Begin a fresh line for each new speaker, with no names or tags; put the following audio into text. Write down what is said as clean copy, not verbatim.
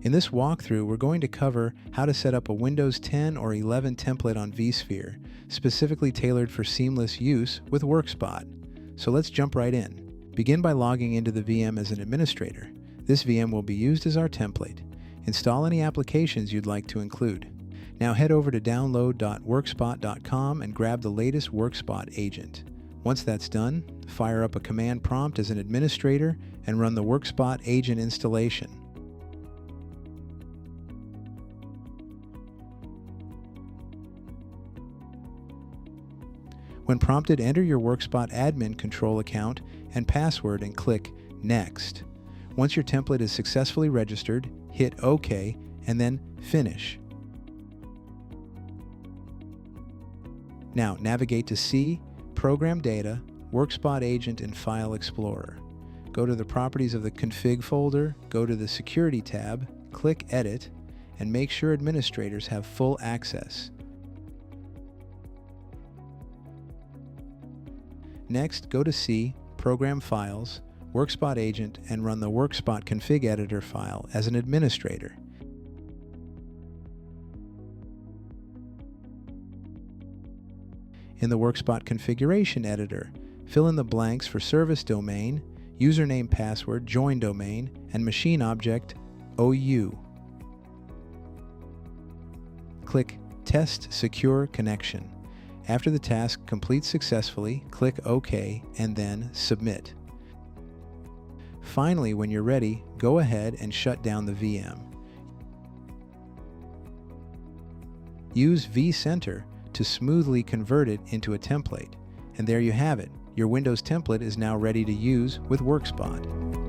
In this walkthrough, we're going to cover how to set up a Windows 10 or 11 template on vSphere, specifically tailored for seamless use with Workspot. So let's jump right in. Begin by logging into the VM as an administrator. This VM will be used as our template. Install any applications you'd like to include. Now head over to download.workspot.com and grab the latest Workspot agent. Once that's done, fire up a command prompt as an administrator and run the Workspot agent installation. When prompted, enter your Workspot admin control account and password and click Next. Once your template is successfully registered, hit OK and then Finish. Now navigate to C, Program Data, Workspot Agent and File Explorer. Go to the Properties of the Config folder, go to the Security tab, click Edit, and make sure administrators have full access. Next, go to C, Program Files, Workspot Agent, and run the Workspot Config Editor file as an administrator. In the Workspot Configuration Editor, fill in the blanks for service domain, username password, join domain, and machine object OU. Click Test Secure Connection. After the task completes successfully, click OK and then Submit. Finally, when you're ready, go ahead and shut down the VM. Use vCenter to smoothly convert it into a template. And there you have it. Your Windows template is now ready to use with Workspot.